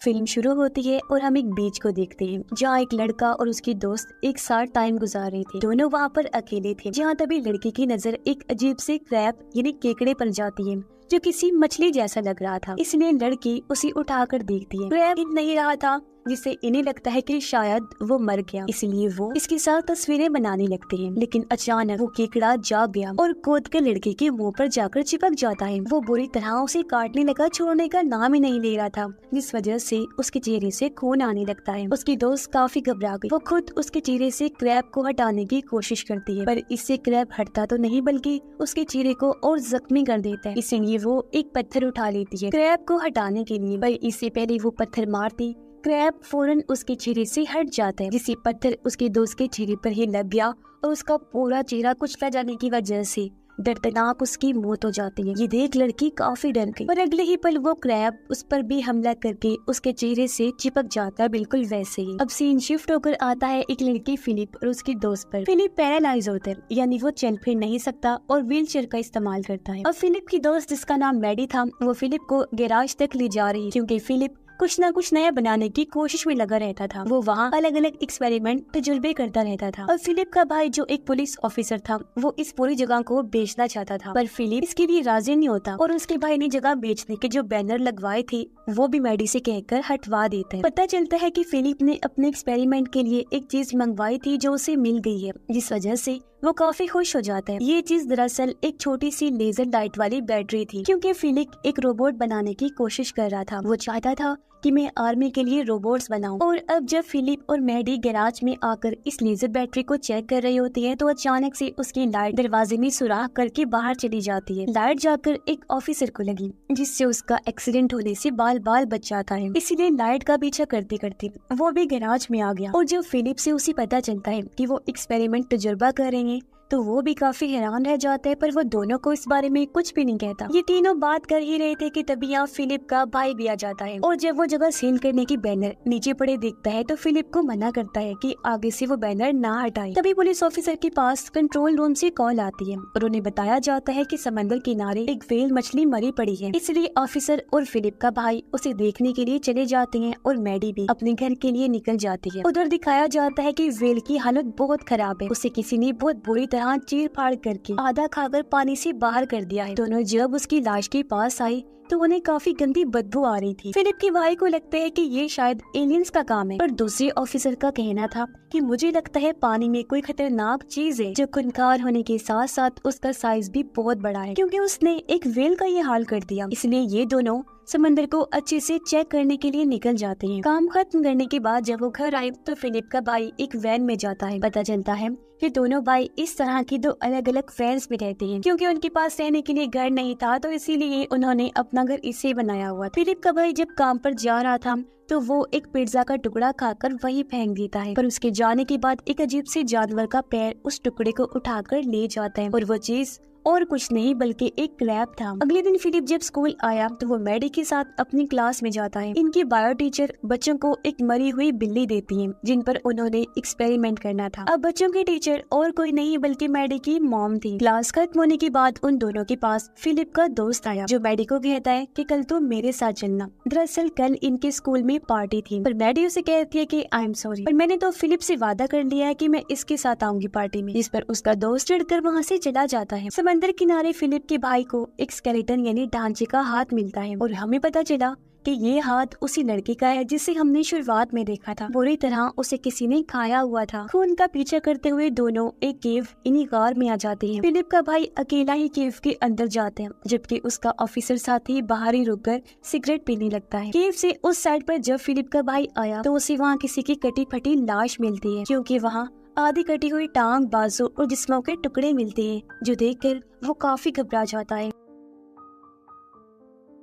Film शुरू होती है और हम एक बीच को देखते हैं जहाँ एक लड़का और उसकी दोस्त एक साथ टाइम गुजार रहे थे। दोनों वहाँ पर अकेले थे जहाँ तभी लड़की की नजर एक अजीब से क्रैब यानी केकड़े पर जाती है जो किसी मछली जैसा लग रहा था। इसलिए लड़की उसे उठाकर देखती है। क्रैब हिल नहीं रहा था जिससे इन्हें लगता है कि शायद वो मर गया, इसलिए वो इसके साथ तस्वीरें बनाने लगते हैं। लेकिन अचानक वो केकड़ा जाग गया और कूद कर लड़की के मुंह पर जाकर चिपक जाता है। वो बुरी तरह उसे काटने लगा, छोड़ने का नाम ही नहीं ले रहा था, जिस वजह से उसके चेहरे से खून आने लगता है। उसकी दोस्त काफी घबरा गई। वो खुद उसके चेहरे से क्रैब को हटाने की कोशिश करती है, पर इससे क्रैब हटता तो नहीं बल्कि उसके चेहरे को और जख्मी कर देता है। इसलिए वो एक पत्थर उठा लेती है क्रैब को हटाने के लिए, पर इससे पहले वो पत्थर मारती क्रैब फौरन उसके चेहरे से हट जाता है, जिससे पत्थर उसके दोस्त के चेहरे पर ही लग गया और उसका पूरा चेहरा कुचला जाने की वजह से दर्दनाक उसकी मौत हो जाती है। ये देख लड़की काफी डर गई और अगले ही पल वो क्रैब उस पर भी हमला करके उसके चेहरे से चिपक जाता है, बिल्कुल वैसे ही। अब सीन शिफ्ट होकर आता है एक लड़की फिलिप और उसकी दोस्त पर। फिलिप पैरालाइज होता है, यानी वो चल फिर नहीं सकता और व्हील चेयर का इस्तेमाल करता है। अब फिलिप की दोस्त जिसका नाम मैडी था वो फिलिप को गैराज तक ले जा रही है, क्योंकि फिलिप कुछ न कुछ नया बनाने की कोशिश में लगा रहता था। वो वहाँ अलग अलग एक्सपेरिमेंट तजुर्बे करता रहता था। और फिलिप का भाई जो एक पुलिस ऑफिसर था वो इस पूरी जगह को बेचना चाहता था, पर फिलिप इसके लिए राजी नहीं होता और उसके भाई ने जगह बेचने के जो बैनर लगवाए थे वो भी मैडी से कहकर हटवा देता है। पता चलता है कि फिलिप ने अपने एक्सपेरिमेंट के लिए एक चीज मंगवाई थी जो उसे मिल गई है, जिस वजह से वो काफी खुश हो जाता है। ये चीज दरअसल एक छोटी सी लेजर लाइट वाली बैटरी थी, क्योंकि फिलिप एक रोबोट बनाने की कोशिश कर रहा था। वो चाहता था कि मैं आर्मी के लिए रोबोट्स बनाऊं। और अब जब फिलिप और मैडी गैराज में आकर इस लेजर बैटरी को चेक कर रही होती है तो अचानक से उसकी लाइट दरवाजे में सुराख करके बाहर चली जाती है। लाइट जाकर एक ऑफिसर को लगी, जिससे उसका एक्सीडेंट होने से बाल बाल बच जाता है। इसीलिए लाइट का पीछा करते करते वो भी गैराज में आ गया। और जब फिलिप से उसे पता चलता है कि वो एक्सपेरिमेंट तजुर्बा कर रहे हैं तो वो भी काफी हैरान रह जाता है, पर वो दोनों को इस बारे में कुछ भी नहीं कहता। ये तीनों बात कर ही रहे थे कि तभी यहाँ फिलिप का भाई भी आ जाता है और जब वो जगह सील करने की बैनर नीचे पड़े देखता है तो फिलिप को मना करता है कि आगे से वो बैनर ना हटाए। तभी पुलिस ऑफिसर के पास कंट्रोल रूम से कॉल आती है और उन्हें बताया जाता है कि समंदर किनारे एक व्हेल मछली मरी पड़ी है। इसलिए ऑफिसर और फिलिप का भाई उसे देखने के लिए चले जाते हैं और मैडी भी अपने घर के लिए निकल जाती है। उधर दिखाया जाता है कि व्हेल की हालत बहुत खराब है, उसे किसी ने बहुत बुरी तरह चीर फाड़ करके आधा खाकर पानी से बाहर कर दिया है। दोनों जब उसकी लाश के पास आई तो उन्हें काफी गंदी बदबू आ रही थी। फिलिप के भाई को लगता है कि ये शायद एलियंस का काम है, पर दूसरे ऑफिसर का कहना था कि मुझे लगता है पानी में कोई खतरनाक चीज है, जो खूंखार होने के साथ साथ उसका साइज भी बहुत बड़ा है, क्योंकि उसने एक व्हेल का ये हाल कर दिया। इसलिए ये दोनों समंदर को अच्छे से चेक करने के लिए निकल जाते हैं। काम खत्म करने के बाद जब वो घर आए तो फिलिप का भाई एक वैन में जाता है। पता चलता है कि दोनों भाई इस तरह की दो अलग अलग वैन्स में रहते हैं, क्योंकि उनके पास रहने के लिए घर नहीं था तो इसीलिए उन्होंने अपना घर इससे बनाया हुआ। फिलिप का भाई जब काम पर जा रहा था तो वो एक पिज्जा का टुकड़ा खाकर वहीं फेंक देता है, पर उसके जाने के बाद एक अजीब से जानवर का पैर उस टुकड़े को उठाकर ले जाता है और वो चीज और कुछ नहीं बल्कि एक क्रैब था। अगले दिन फिलिप जब स्कूल आया तो वो मैडी के साथ अपनी क्लास में जाता है। इनकी बायो टीचर बच्चों को एक मरी हुई बिल्ली देती है जिन पर उन्होंने एक्सपेरिमेंट करना था। अब बच्चों की टीचर और कोई नहीं बल्कि मैडी की मॉम थी। क्लास खत्म होने के बाद उन दोनों के पास फिलिप का दोस्त आया जो मैडी को कहता है कि कल तुम मेरे साथ चलना। दरअसल कल इनके स्कूल में पार्टी थी, पर मैडी उसे कहती है कि आई एम सॉरी, पर मैंने तो फिलिप से वादा कर लिया है कि मैं इसके साथ आऊंगी पार्टी में। जिस पर उसका दोस्त चिढ़कर वहाँ से चला जाता है। समंदर किनारे फिलिप के भाई को एक स्केलेटन यानी ढांचे का हाथ मिलता है और हमें पता चला कि ये हाथ उसी लड़के का है जिसे हमने शुरुआत में देखा था। बुरी तरह उसे किसी ने खाया हुआ था। खून का पीछा करते हुए दोनों एक केव इन्हीं गार में आ जाते हैं। फिलिप का भाई अकेला ही केव के अंदर जाते हैं, जबकि उसका ऑफिसर साथी बाहर ही रुककर सिगरेट पीने लगता है। केव से उस साइड पर जब फिलिप का भाई आया तो उसे वहाँ किसी की कटी फटी लाश मिलती है, क्योंकि वहाँ आधी कटी हुई टांग, बाजू और जिस्मों के टुकड़े मिलते हैं, जो देखकर वो काफी घबरा जाता है।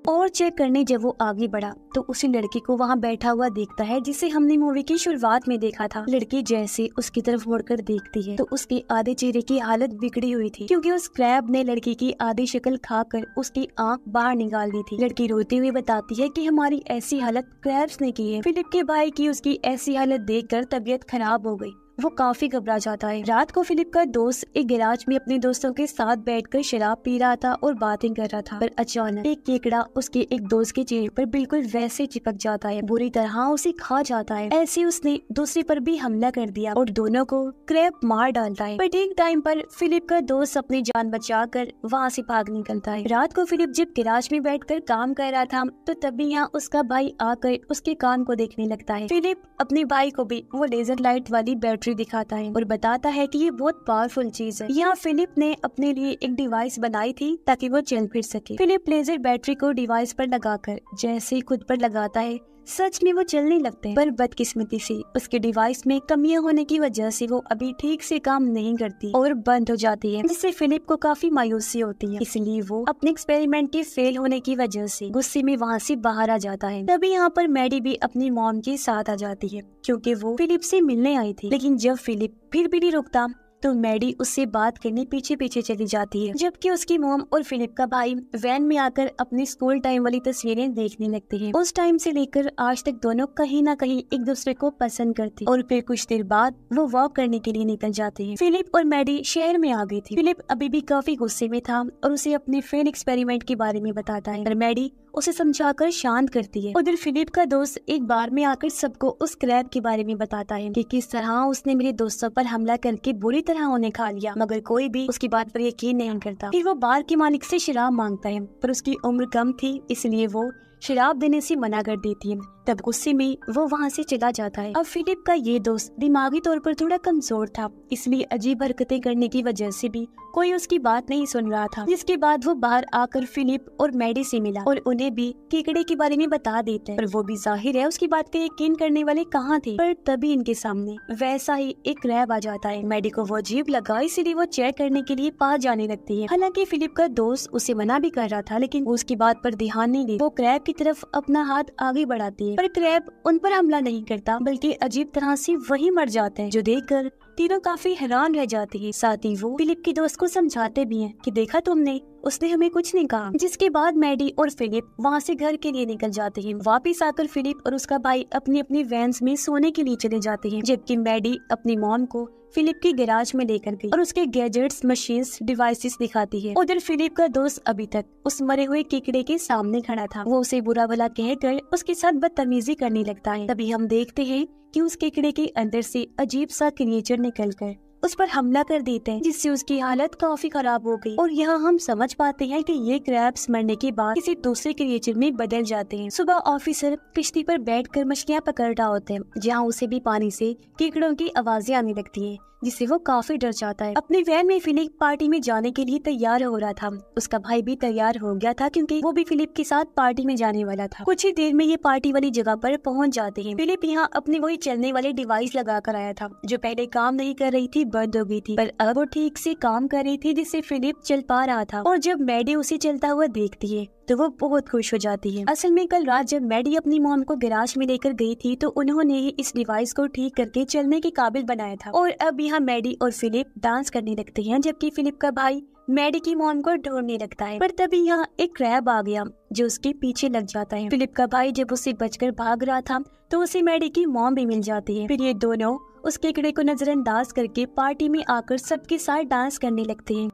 और चेक करने जब वो आगे बढ़ा तो उसी लड़की को वहाँ बैठा हुआ देखता है जिसे हमने मूवी की शुरुआत में देखा था। लड़की जैसे उसकी तरफ मुड़कर देखती है तो उसके आधे चेहरे की हालत बिगड़ी हुई थी, क्योंकि उस क्रैब ने लड़की की आधी शक्ल खाकर उसकी आंख बाहर निकाल दी थी। लड़की रोती हुई बताती है कि हमारी ऐसी हालत क्रैब्स ने की है। फिलिप के भाई की उसकी ऐसी हालत देखकर तबीयत खराब हो गई वो काफी घबरा जाता है। रात को फिलिप का दोस्त एक गैराज में अपने दोस्तों के साथ बैठकर शराब पी रहा था और बातें कर रहा था, पर अचानक एक केकड़ा उसके एक दोस्त के चेहरे पर बिल्कुल वैसे चिपक जाता है, बुरी तरह उसे खा जाता है। ऐसे उसने दूसरे पर भी हमला कर दिया और दोनों को क्रैब मार डालता है। पर ठीक टाइम पर फिलिप का दोस्त अपनी जान बचाकर वहाँ से भाग निकलता है। रात को फिलिप जब गैराज में बैठकर काम कर रहा था तो तभी यहाँ उसका भाई आकर उसके काम को देखने लगता है। फिलिप अपने भाई को भी वो लेजर लाइट वाली बैटरी दिखाता है और बताता है कि ये बहुत पावरफुल चीज है। यहाँ फिलिप ने अपने लिए एक डिवाइस बनाई थी ताकि वो चल फिर सके। फिलिप लेजर बैटरी को डिवाइस पर लगाकर जैसे ही खुद पर लगाता है, सच में वो चलने लगते हैं। पर बदकिस्मती से उसके डिवाइस में कमियां होने की वजह से वो अभी ठीक से काम नहीं करती और बंद हो जाती है, जिससे फिलिप को काफी मायूसी होती है। इसलिए वो अपने एक्सपेरिमेंट के फेल होने की वजह से गुस्से में वहाँ से बाहर आ जाता है। तभी यहाँ पर मैडी भी अपनी मॉम के साथ आ जाती है क्योंकि वो फिलिप से मिलने आई थी। लेकिन जब फिलिप फिर भी नहीं रुकता तो मैडी उससे बात करने पीछे पीछे चली जाती है, जबकि उसकी मॉम और फिलिप का भाई वैन में आकर अपनी स्कूल टाइम वाली तस्वीरें देखने लगते हैं। उस टाइम से लेकर आज तक दोनों कहीं ना कहीं एक दूसरे को पसंद करते और फिर कुछ देर बाद वो वॉक करने के लिए निकल जाते हैं। फिलिप और मैडी शहर में आ गई थी। फिलिप अभी भी काफी गुस्से में था और उसे अपने फेल एक्सपेरिमेंट के बारे में बताता है, पर मैडी उसे समझाकर शांत करती है। उधर फिलिप का दोस्त एक बार में आकर सबको उस क्रैब के बारे में बताता है कि किस तरह उसने मेरे दोस्तों पर हमला करके बुरी तरह उन्हें खा लिया, मगर कोई भी उसकी बात पर यकीन नहीं करता। फिर वो बार के मालिक से शराब मांगता है, पर उसकी उम्र कम थी इसलिए वो शराब देने से मना कर देती है। तब गुस्से में वो वहाँ से चला जाता है। अब फिलिप का ये दोस्त दिमागी तौर पर थोड़ा कमजोर था, इसलिए अजीब हरकतें करने की वजह से भी कोई उसकी बात नहीं सुन रहा था। जिसके बाद वो बाहर आकर फिलिप और मैडी से मिला और उन्हें भी केकड़े के बारे में बता देते हैं, पर वो भी जाहिर है उसकी बात पे यकीन करने वाले कहाँ थे। पर तभी इनके सामने वैसा ही एक क्रैब आ जाता है। मैडी को वो अजीब लगा, इसीलिए वो चेक करने के लिए पास जाने लगती है। हालांकि फिलिप का दोस्त उसे मना भी कर रहा था, लेकिन उसकी बात पर ध्यान नहीं दे। वो क्रैब की तरफ अपना हाथ आगे बढ़ाती है, पर क्रैब उन पर हमला नहीं करता, बल्कि अजीब तरह से वही मर जाते हैं, जो देखकर तीनों काफी हैरान रह जाती है। साथ ही वो फिलिप के दोस्त को समझाते भी हैं कि देखा तुमने, उसने हमें कुछ नहीं कहा। जिसके बाद मैडी और फिलिप वहाँ से घर के लिए निकल जाते हैं। वापिस आकर फिलिप और उसका भाई अपनी अपनी वैन्स में सोने के लिए चले जाते हैं, जबकि मैडी अपनी मॉम को फिलिप के गैराज में लेकर गई और उसके गैजेट्स, मशीन्स, डिवाइसेस दिखाती है। उधर फिलिप का दोस्त अभी तक उस मरे हुए केकड़े के सामने खड़ा था। वो उसे बुरा भला कहकर उसके साथ बदतमीजी करने लगता है। तभी हम देखते हैं कि उस केकड़े के अंदर से अजीब सा क्रिएचर निकलकर उस पर हमला कर देते हैं, जिससे उसकी हालत काफी खराब हो गई। और यहाँ हम समझ पाते हैं कि ये क्रैब्स मरने के बाद किसी दूसरे क्रिएचर में बदल जाते हैं। सुबह ऑफिसर किश्ती पर बैठकर मछलियाँ पकड़ रहा होता है, जहाँ उसे भी पानी से केकड़ों की आवाजें आने लगती है, जिससे वो काफी डर जाता है। अपने वैन में फिलिप पार्टी में जाने के लिए तैयार हो रहा था। उसका भाई भी तैयार हो गया था क्योंकि वो भी फिलिप के साथ पार्टी में जाने वाला था। कुछ ही देर में ये पार्टी वाली जगह पर पहुंच जाते हैं। फिलिप यहाँ अपनी वही चलने वाली डिवाइस लगा कर आया था, जो पहले काम नहीं कर रही थी, बंद हो गई थी, पर अब वो ठीक से काम कर रही थी, जिससे फिलिप चल पा रहा था। और जब मैडी उसे चलता हुआ देखती है तो वो बहुत खुश हो जाती है। असल में कल रात जब मैडी अपनी मॉम को गैराज में लेकर गई थी तो उन्होंने ही इस डिवाइस को ठीक करके चलने के काबिल बनाया था। और अब यहाँ मैडी और फिलिप डांस करने लगते हैं, जबकि फिलिप का भाई मैडी की मॉम को ढूंढने लगता है। पर तभी यहाँ एक क्रैब आ गया जो उसके पीछे लग जाता है। फिलिप का भाई जब उससे बचकर भाग रहा था तो उसे मैडी की मॉम भी मिल जाती है। फिर ये दोनों उस केकड़े को नजरअंदाज करके पार्टी में आकर सबके साथ डांस करने लगते हैं।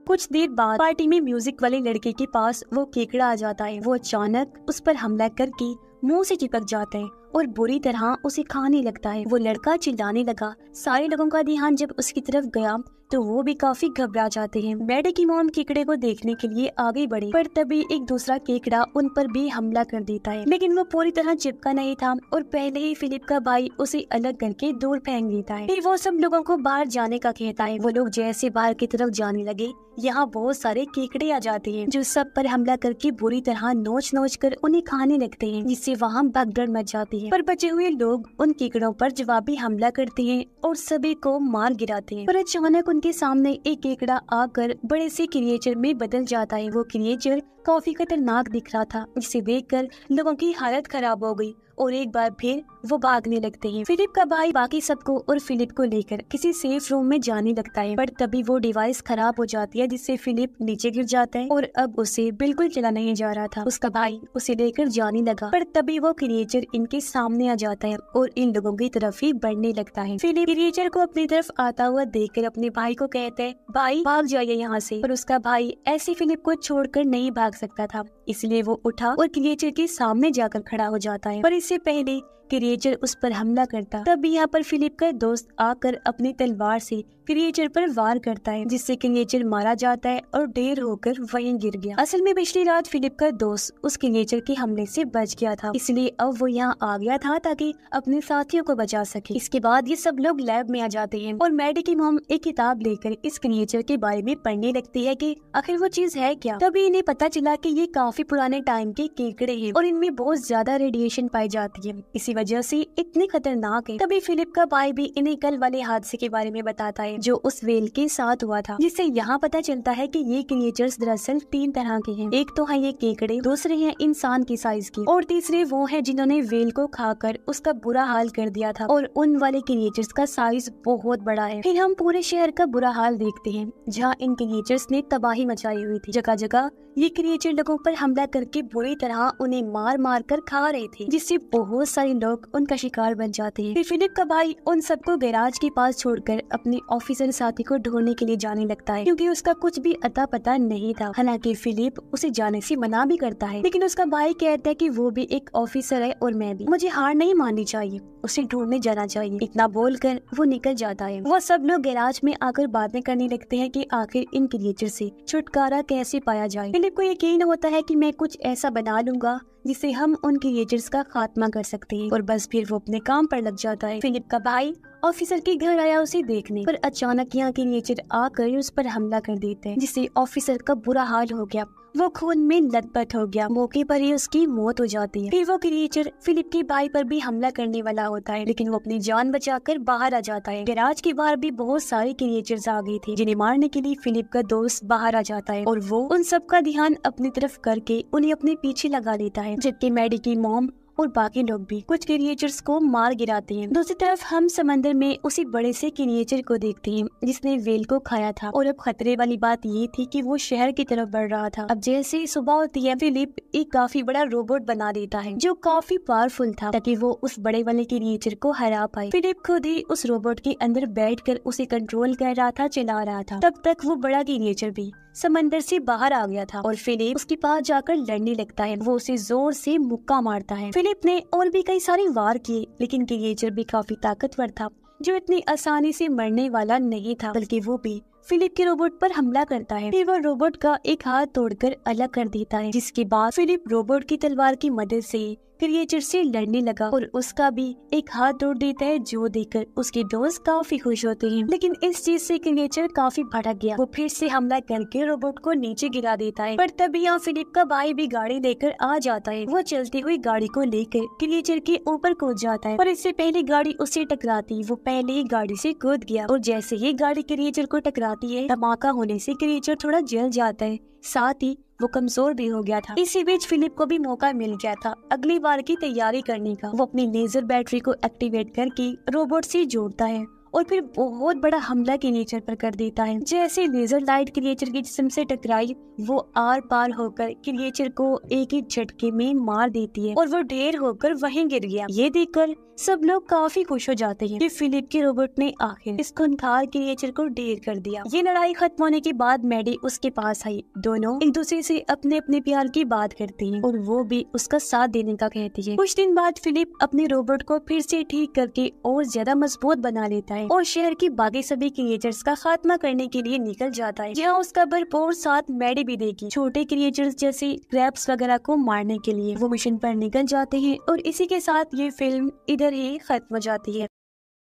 कुछ देर बाद पार्टी में म्यूजिक वाले लड़के के पास वो केकड़ा आ जाता है। वो अचानक उस पर हमला करके मुंह से चिपक जाता है और बुरी तरह उसे खाने लगता है। वो लड़का चिल्लाने लगा। सारे लोगों का ध्यान जब उसकी तरफ गया तो वो भी काफी घबरा जाते हैं। मैडी की मॉम केकड़े को देखने के लिए आगे बढ़ी, पर तभी एक दूसरा केकड़ा उन पर भी हमला कर देता है, लेकिन वो पूरी तरह चिपका नहीं था और पहले ही फिलिप का भाई उसे अलग करके दूर फेंक देता है। फिर वो सब लोगों को बाहर जाने का कहता है। वो लोग जैसे बाहर की तरफ जाने लगे, यहाँ बहुत सारे केकड़े आ जाते हैं जो सब पर हमला करके बुरी तरह नोच नोच कर उन्हें खाने लगते हैं, जिससे वहाँ भगदड़ मच जाती है। पर बचे हुए लोग उन केकड़ों पर जवाबी हमला करते हैं और सभी को मार गिराते हैं। पर अचानक उनके सामने एक केकड़ा आकर बड़े से क्रिएचर में बदल जाता है। वो क्रिएचर काफी खतरनाक दिख रहा था, जिसे देखकर लोगों की हालत खराब हो गई और एक बार फिर वो भागने लगते हैं। फिलिप का भाई बाकी सबको और फिलिप को लेकर किसी सेफ रूम में जाने लगता है, पर तभी वो डिवाइस खराब हो जाती है, जिससे फिलिप नीचे गिर जाता है और अब उसे बिल्कुल चला नहीं जा रहा था। उसका भाई उसे लेकर जाने लगा, पर तभी वो क्रिएचर इनके सामने आ जाता है और इन लोगों की तरफ ही बढ़ने लगता है। फिलिप क्रिएचर को अपनी तरफ आता हुआ देखकर अपने भाई को कहता है, भाई भाग जाइए यहाँ से। पर उसका भाई ऐसे फिलिप को छोड़कर नहीं भाग सकता था, इसलिए वो उठा और क्रिएचर के सामने जाकर खड़ा हो जाता है। पर इससे पहले क्रिएचर उस पर हमला करता, तब यहाँ पर फिलिप का दोस्त आकर अपनी तलवार से क्रिएचर पर वार करता है, जिससे क्रिएचर मारा जाता है और ढेर होकर वहीं गिर गया। असल में पिछली रात फिलिप का दोस्त उस क्रिएचर के हमले से बच गया था, इसलिए अब वो यहाँ आ गया था ताकि अपने साथियों को बचा सके। इसके बाद ये सब लोग लैब में आ जाते हैं और मैडी की मॉम एक किताब लेकर इस क्रिएचर के बारे में पढ़ने लगती है कि आखिर वो चीज है क्या। तभी इन्हें पता चला कि ये काफी पुराने टाइम के केकड़े हैं और इनमें बहुत ज्यादा रेडिएशन पाई जाती है, इसी वजह से इतने खतरनाक है। तभी फिलिप का भाई भी इन्हें कल वाले हादसे के बारे में बताता है जो उस वेल के साथ हुआ था, जिससे यहाँ पता चलता है कि ये क्रिएचर्स दरअसल 3 तरह के हैं। एक तो है ये केकड़े, दूसरे हैं इंसान की साइज के और तीसरे वो हैं जिन्होंने वेल को खाकर उसका बुरा हाल कर दिया था और उन वाले क्रिएचर्स का साइज बहुत बड़ा है। फिर हम पूरे शहर का बुरा हाल देखते हैं जहाँ इन क्रिएचर्स ने तबाही मचाई हुई थी। जगह जगह ये क्रिएचर लोगों पर हमला करके बुरी तरह उन्हें मार मार कर खा रहे थे, जिससे बहुत सारे लोग उनका शिकार बन जाते हैं। फिर फिलिप का भाई उन सबको गैराज के पास छोड़कर अपने ऑफिसर साथी को ढूंढने के लिए जाने लगता है, क्योंकि उसका कुछ भी अता पता नहीं था। हालांकि फिलिप उसे जाने से मना भी करता है, लेकिन उसका भाई कहता है कि वो भी एक ऑफिसर है और मैं भी, मुझे हार नहीं माननी चाहिए, उसे ढूंढने जाना चाहिए। इतना बोलकर वो निकल जाता है। वो सब लोग गैराज में आकर बातें करने लगते हैं कि आखिर इन क्रिएचर से छुटकारा कैसे पाया जाए। फिलिप को यकीन होता है कि मैं कुछ ऐसा बना लूंगा जिससे हम उन क्रिएचर्स का खात्मा कर सकते हैं, और बस फिर वो अपने काम पर लग जाता है। फिलिप का भाई ऑफिसर के घर आया उसे देखने, पर अचानक यहाँ क्रिएचर आकर उस पर हमला कर देते हैं, जिससे ऑफिसर का बुरा हाल हो गया। वो खून में लथपथ हो गया, मौके पर ही उसकी मौत हो जाती है। फिर वो क्रिएचर फिलिप के भाई पर भी हमला करने वाला होता है, लेकिन वो अपनी जान बचाकर बाहर आ जाता है। गैराज के बाहर भी बहुत सारे क्रिएचर्स आ गए थे, जिन्हें मारने के लिए फिलिप का दोस्त बाहर आ जाता है और वो उन सब का ध्यान अपनी तरफ करके उन्हें अपने पीछे लगा लेता है, जबकि मैडी की मॉम और बाकी लोग भी कुछ क्रिएचर्स को मार गिराते हैं। दूसरी तरफ हम समंदर में उसी बड़े से क्रिएचर को देखते हैं जिसने वेल को खाया था, और अब खतरे वाली बात ये थी कि वो शहर की तरफ बढ़ रहा था। अब जैसे ही सुबह होती है, फिलिप एक काफी बड़ा रोबोट बना देता है जो काफी पावरफुल था, ताकि वो उस बड़े वाले क्रिएचर को हरा पाए। फिलिप खुद ही उस रोबोट के अंदर बैठकर उसे कंट्रोल कर रहा था, चला रहा था। तब तक वो बड़ा क्रिएचर भी समंदर से बाहर आ गया था और फिलिप उसके पास जाकर लड़ने लगता है। वो उसे जोर से मुक्का मारता है। फिलिप ने और भी कई सारे वार किए, लेकिन क्रिएचर भी काफी ताकतवर था जो इतनी आसानी से मरने वाला नहीं था, बल्कि वो भी फिलिप के रोबोट पर हमला करता है। फिर वो रोबोट का एक हाथ तोड़कर अलग कर देता है, जिसके बाद फिलिप रोबोट की तलवार की मदद से क्रिएचर से लड़ने लगा और उसका भी एक हाथ तोड़ देता है, जो देखकर उसके दोस्त काफी खुश होते हैं। लेकिन इस चीज से क्रिएचर काफी भड़क गया। वो फिर से हमला करके रोबोट को नीचे गिरा देता है, पर तभी यहाँ फिलिप का भाई भी गाड़ी लेकर आ जाता है। वो चलती हुई गाड़ी को लेकर क्रिएचर के ऊपर कूद जाता है, पर इससे पहले गाड़ी उससे टकराती वो पहले ही गाड़ी से कूद गया, और जैसे ही गाड़ी क्रिएचर को टकराती है, धमाका होने से क्रिएचर थोड़ा जल जाता है, साथ ही वो कमजोर भी हो गया था। इसी बीच फिलिप को भी मौका मिल गया था अगली बार की तैयारी करने का। वो अपनी लेजर बैटरी को एक्टिवेट करके रोबोट से जोड़ता है और फिर बहुत बड़ा हमला क्रिएचर पर कर देता है। जैसे लेजर लाइट क्रिएचर के जिस्म से टकराई, वो आर पार होकर क्रिएचर को एक ही झटके में मार देती है और वो ढेर होकर वहीं गिर गया। ये देखकर सब लोग काफी खुश हो जाते हैं कि फिलिप के रोबोट ने आखिर इस खूंखार क्रिएचर को ढेर कर दिया। ये लड़ाई खत्म होने के बाद मैडी उसके पास आई। दोनों एक दूसरे से अपने अपने प्यार की बात करती हैं और वो भी उसका साथ देने का कहती है। कुछ दिन बाद फिलिप अपने रोबोट को फिर से ठीक करके और ज्यादा मजबूत बना लेता है और शहर की बाकी सभी क्रिएचर्स का खात्मा करने के लिए निकल जाता है, जहाँ उसका भरपूर साथ मैडी भी देगी। छोटे क्रिएचर्स जैसे क्रैब्स वगैरह को मारने के लिए वो मिशन पर निकल जाते हैं और इसी के साथ ये फिल्म इधर ही खत्म हो जाती है।